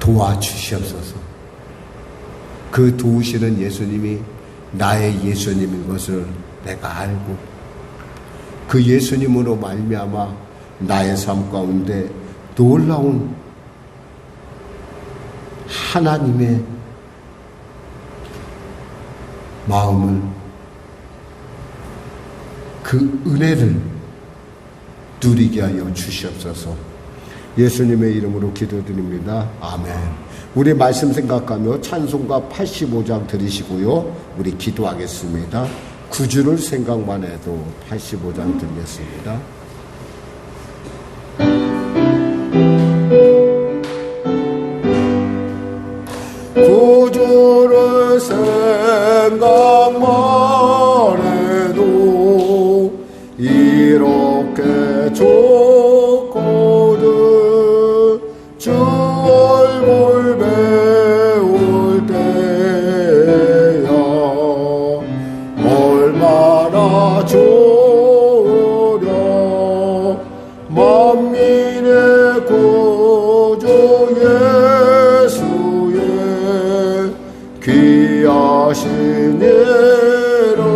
도와주시옵소서. 그 도우시는 예수님이 나의 예수님인 것을 내가 알고 그 예수님으로 말미암아 나의 삶 가운데 놀라운 하나님의 마음을, 그 은혜를 누리게 하여 주시옵소서. 예수님의 이름으로 기도드립니다. 아멘. 우리 말씀 생각하며 찬송가 85장 들으시고요. 우리 기도하겠습니다. 구주를 생각만 해도 85장 드리겠습니다. 구주를 생각만 해도 이렇게 좋거든. 주 얼굴 배울 때야 얼마나 좋으랴. 만민의 구주 예수의 귀하신 이름은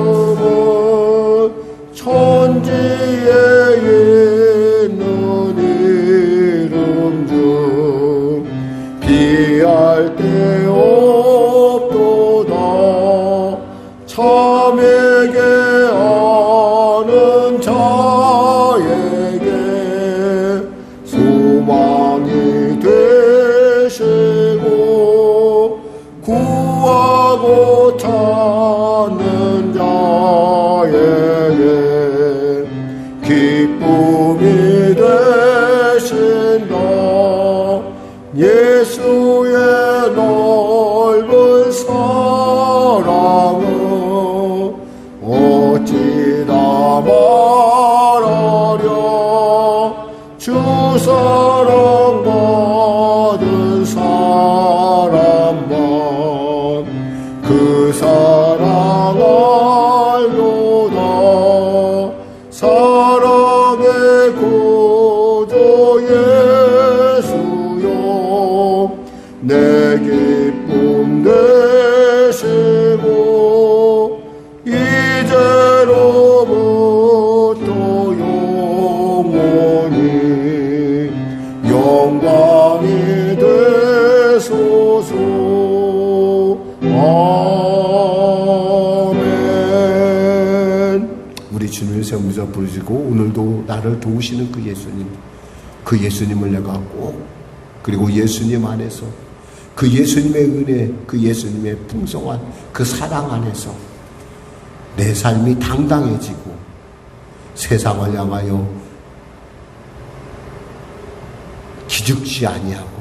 천지에 있는 이름 중 비할 데 없도다. 참에게 아는 자에게 소망이 되시고 구하고 찾는 자에게 기쁨이 되신다. 예수의 넓은 사랑은 어찌 다 말하랴. 주 사랑받은 사람만 그 사랑 알도다. 사랑의 구주 예수여 내게 세우면서 부르시고 오늘도 나를 도우시는 그 예수님을 내가 꼭, 그리고 예수님 안에서 그 예수님의 은혜, 그 예수님의 풍성한 그 사랑 안에서 내 삶이 당당해지고 세상을 향하여 기죽지 아니하고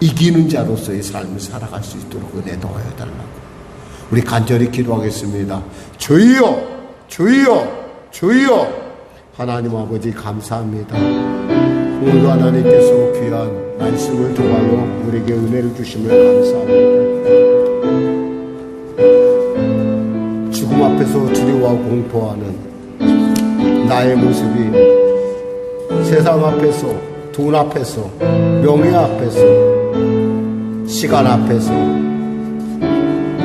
이기는 자로서의 삶을 살아갈 수 있도록 은혜 넣어달라고 우리 간절히 기도하겠습니다. 주여, 주여, 주여. 하나님 아버지 감사합니다. 오늘도 하나님께서 귀한 말씀을 통하여 우리에게 은혜를 주심을 감사합니다. 죽음 앞에서 두려워하고 공포하는 나의 모습이 세상 앞에서, 돈 앞에서, 명예 앞에서, 시간 앞에서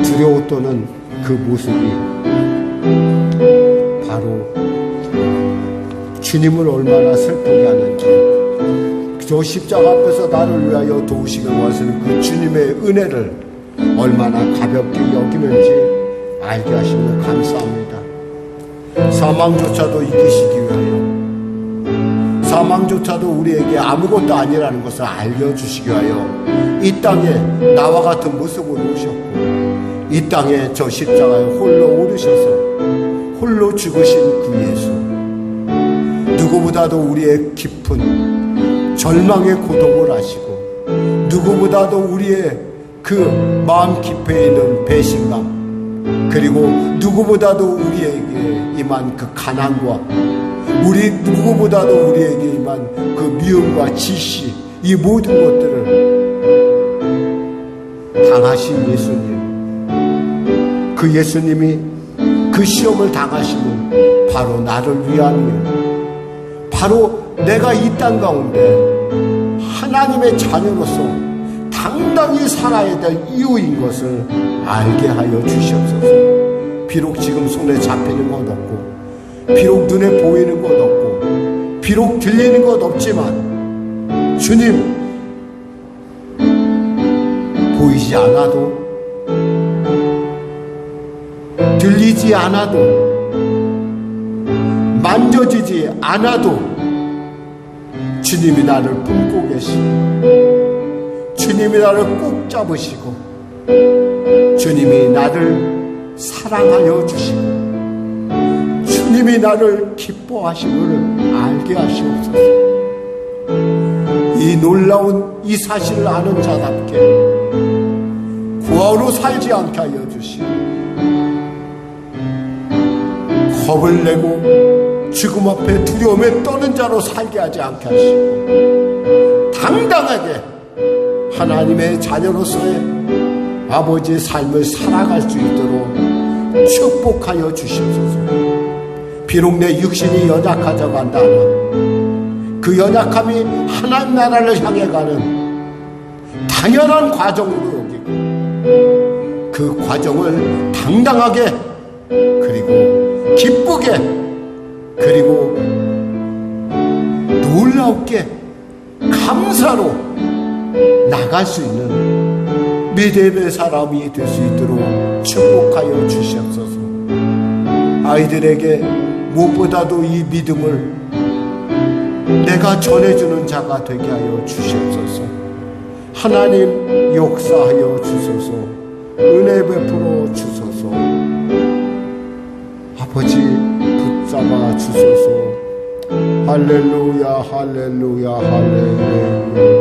두려워 떠는 그 모습이 바로 주님을 얼마나 슬프게 하는지, 저 십자가 앞에서 나를 위하여 도우시길 원하시는 그 주님의 은혜를 얼마나 가볍게 여기는지 알게 하시면 감사합니다. 사망조차도 이기시기 위하여, 사망조차도 우리에게 아무것도 아니라는 것을 알려주시기 위하여 이 땅에 나와 같은 모습으로 오셨고, 이 땅에 저 십자가에 홀로 오르셔서 홀로 죽으신 그 예수, 누구보다도 우리의 깊은 절망의 고독을 아시고, 누구보다도 우리의 그 마음 깊이에 있는 배신감, 그리고 누구보다도 우리에게 임한 그 가난과 누구보다도 우리에게 임한 그 미움과 지시, 이 모든 것들을 당하신 예수님, 그 예수님이 그 시험을 당하시는 바로 나를 위함이요, 바로 내가 이 땅 가운데 하나님의 자녀로서 당당히 살아야 될 이유인 것을 알게 하여 주시옵소서. 비록 지금 손에 잡히는 것 없고, 비록 눈에 보이는 것 없고, 비록 들리는 것 없지만 주님, 보이지 않아도, 들리지 않아도, 만져지지 않아도 주님이 나를 품고 계시고, 주님이 나를 꼭 잡으시고, 주님이 나를 사랑하여 주시고, 주님이 나를 기뻐하시고를 알게 하시옵소서. 이 놀라운 이 사실을 아는 자답게 구하로 살지 않게 하여 주시고, 겁을 내고 죽음 앞에 두려움에 떠는 자로 살게 하지 않게 하시고, 당당하게 하나님의 자녀로서의 아버지의 삶을 살아갈 수 있도록 축복하여 주시옵소서. 비록 내 육신이 연약하자고 한다나 그 연약함이 하나님 나라를 향해 가는 당연한 과정으로 여기고, 그 과정을 당당하게, 그리고 기쁘게, 그리고 놀랍게 감사로 나갈 수 있는 믿음의 사람이 될 수 있도록 축복하여 주시옵소서. 아이들에게 무엇보다도 이 믿음을 내가 전해주는 자가 되게 하여 주시옵소서. 하나님 역사하여 주소서. 은혜 베풀어 주소서. 아버지 붙잡아 주소서. 할렐루야, 할렐루야, 할렐루야.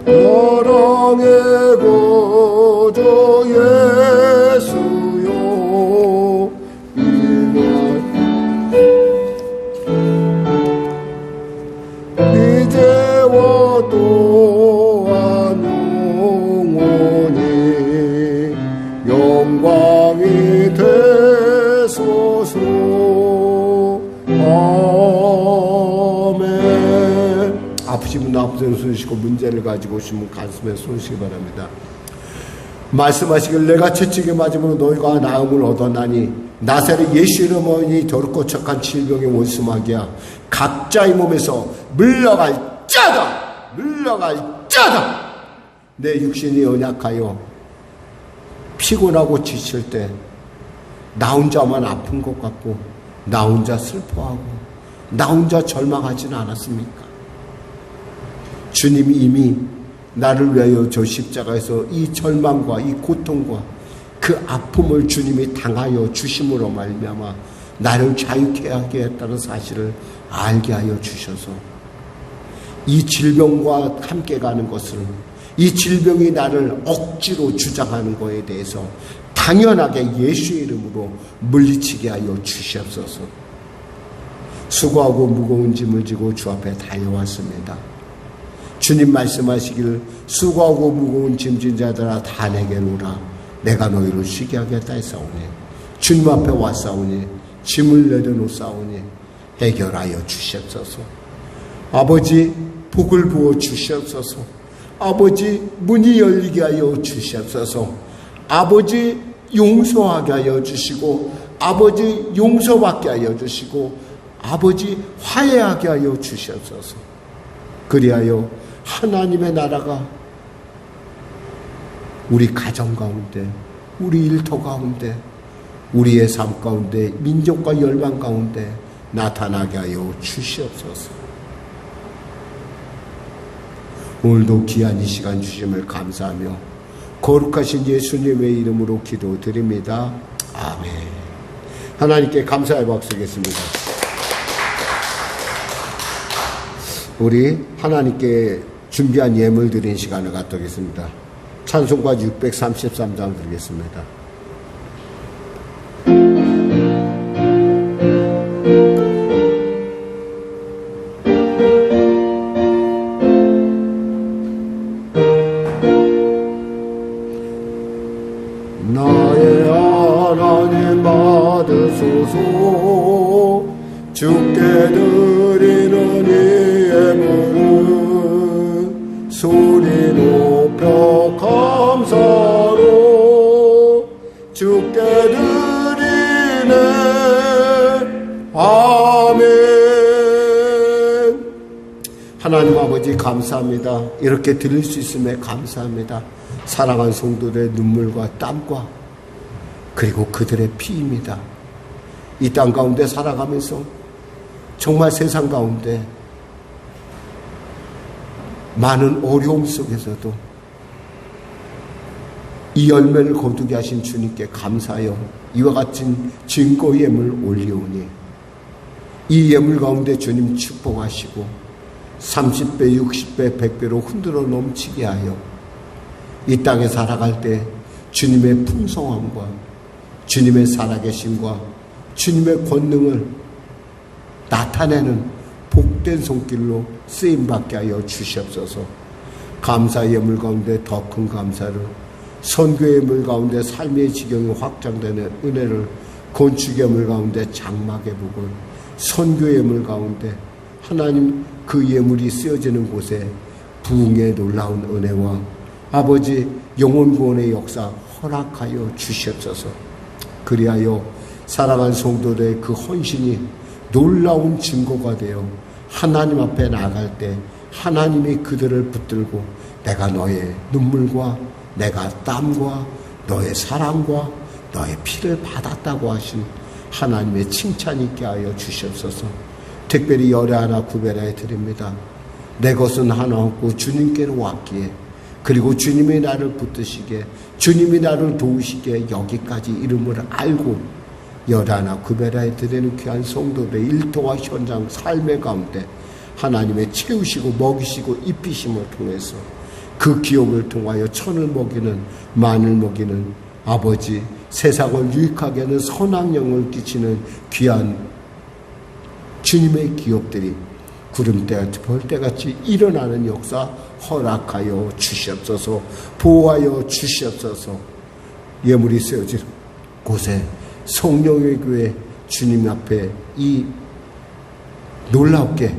사랑의 보좌 예수여, 이제와 또한 영원히 영광이 되소서. 아멘. 아프신 분 아프신 손 드시고, 문제를 가지고 오시면 가슴에 쏘시기 바랍니다. 말씀하시길, 내가 채찍에 맞음으로 너희가 나음을 얻었나니 나사렛 예수 이름으로 더럽고 척한 질병의 원수마귀야, 각자의 몸에서 물러갈 자다. 흘러갈지어다. 내 육신이 연약하여 피곤하고 지칠 때 나 혼자만 아픈 것 같고 나 혼자 슬퍼하고 나 혼자 절망하지는 않았습니까? 주님이 이미 나를 위하여 저 십자가에서 이 절망과 이 고통과 그 아픔을 주님이 당하여 주심으로 말미암아 나를 자유케 하게 했다는 사실을 알게 하여 주셔서 이 질병과 함께 가는 것을, 이 질병이 나를 억지로 주장하는 것에 대해서 당연하게 예수의 이름으로 물리치게 하여 주시옵소서. 수고하고 무거운 짐을 지고 주 앞에 달려왔습니다. 주님 말씀하시길 수고하고 무거운 짐진 자들아 다 내게로 오라. 내가 너희를 쉬게 하겠다 했사오니 주님 앞에 왔사오니 짐을 내려놓사오니 해결하여 주시옵소서. 아버지 복을 부어 주시옵소서. 아버지 문이 열리게 하여 주시옵소서. 아버지 용서하게 하여 주시고 아버지 용서받게 하여 주시고 아버지 화해하게 하여 주시옵소서. 그리하여 하나님의 나라가 우리 가정 가운데, 우리 일터 가운데, 우리의 삶 가운데, 민족과 열방 가운데 나타나게 하여 주시옵소서. 오늘도 귀한 이 시간 주심을 감사하며 거룩하신 예수님의 이름으로 기도드립니다. 아멘. 하나님께 감사의 박수겠습니다. 우리 하나님께 준비한 예물 드린 시간을 갖도록겠습니다. 찬송가 633장 드리겠습니다. 나의 하나님 받으소서. 주께 드리는 이 예물은 소리 높여 감사로 주께 드리네. 아멘. 하나님 아버지 감사합니다. 이렇게 드릴 수 있음에 감사합니다. 사랑한 성도들의 눈물과 땀과 그리고 그들의 피입니다. 이 땅 가운데 살아가면서 정말 세상 가운데 많은 어려움 속에서도 이 열매를 거두게 하신 주님께 감사하여 이와 같은 증거 예물 올리오니 이 예물 가운데 주님 축복하시고 30배, 60배, 100배로 흔들어 넘치게 하여 이 땅에 살아갈 때 주님의 풍성함과 주님의 살아계심과 주님의 권능을 나타내는 복된 손길로 쓰임받게 하여 주시옵소서. 감사 예물 가운데 더 큰 감사를, 선교 예물 가운데 삶의 지경이 확장되는 은혜를, 건축 예물 가운데 장막의 복을, 선교 예물 가운데 하나님 그 예물이 쓰여지는 곳에 부흥의 놀라운 은혜와 아버지 영혼 구원의 역사 허락하여 주시옵소서. 그리하여 사랑한 성도들의 그 헌신이 놀라운 증거가 되어 하나님 앞에 나아갈 때 하나님이 그들을 붙들고 내가 너의 눈물과 내가 땀과 너의 사랑과 너의 피를 받았다고 하신 하나님의 칭찬이 있게 하여 주시옵소서. 특별히 열애 하나 구별하여 드립니다. 내 것은 하나 없고 주님께로 왔기에, 그리고 주님이 나를 붙드시게, 주님이 나를 도우시게 여기까지 이름을 알고 열애 하나 구별하여 드리는 귀한 성도들의 일터와 현장 삶의 가운데 하나님의 채우시고 먹이시고 입히심을 통해서 그 기업을 통하여 천을 먹이는, 만을 먹이는 아버지, 세상을 유익하게 하는 선악영을 끼치는 귀한 주님의 기업들이 구름대같이 벌떼같이 일어나는 역사 허락하여 주시옵소서. 보호하여 주시옵소서. 예물이 쓰여진 곳에 성령의 교회 주님 앞에 이 놀랍게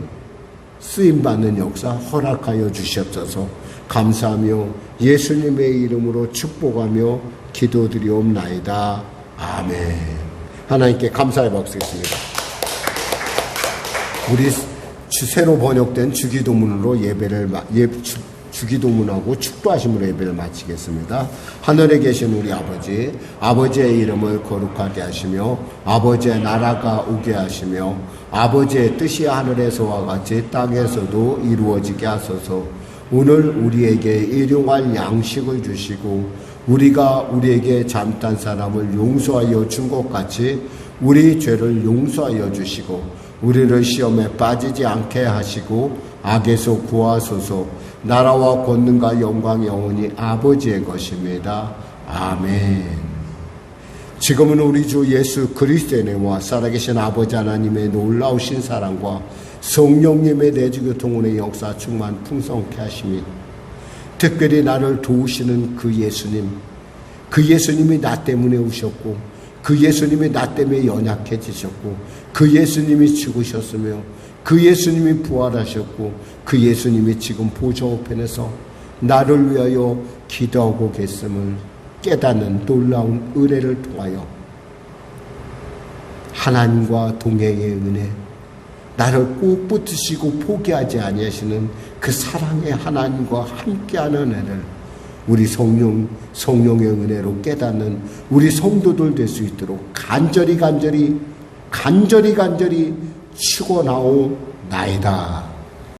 쓰임받는 역사 허락하여 주시옵소서. 감사하며 예수님의 이름으로 축복하며 기도드리옵나이다. 아멘. 하나님께 감사의 박수겠습니다. 우리 새로 번역된 주기도문으로 주기도문하고 축도하심으로 예배를 마치겠습니다. 하늘에 계신 우리 아버지, 아버지의 이름을 거룩하게 하시며 아버지의 나라가 오게 하시며 아버지의 뜻이 하늘에서와 같이 땅에서도 이루어지게 하소서. 오늘 우리에게 일용할 양식을 주시고 우리가 우리에게 잘못한 사람을 용서하여 준 것 같이 우리 죄를 용서하여 주시고 우리를 시험에 빠지지 않게 하시고 악에서 구하소서. 나라와 권능과 영광 영원히 아버지의 것입니다. 아멘. 지금은 우리 주 예수 그리스도의 은혜와 살아계신 아버지 하나님의 놀라우신 사랑과 성령님의 내주교통운의 역사 충만 풍성케 하심이 특별히 나를 도우시는 그 예수님이 나 때문에 오셨고 그 예수님이 나 때문에 연약해지셨고 그 예수님이 죽으셨으며 그 예수님이 부활하셨고 그 예수님이 지금 보좌 우편에서 나를 위하여 기도하고 계심을 깨닫는 놀라운 은혜를 통하여 하나님과 동행의 은혜, 나를 꼭 붙으시고 포기하지 아니하시는 그 사랑의 하나님과 함께하는 은혜를 우리 성령의 은혜로 깨닫는 우리 성도들 될 수 있도록 간절히 축원하오나이다.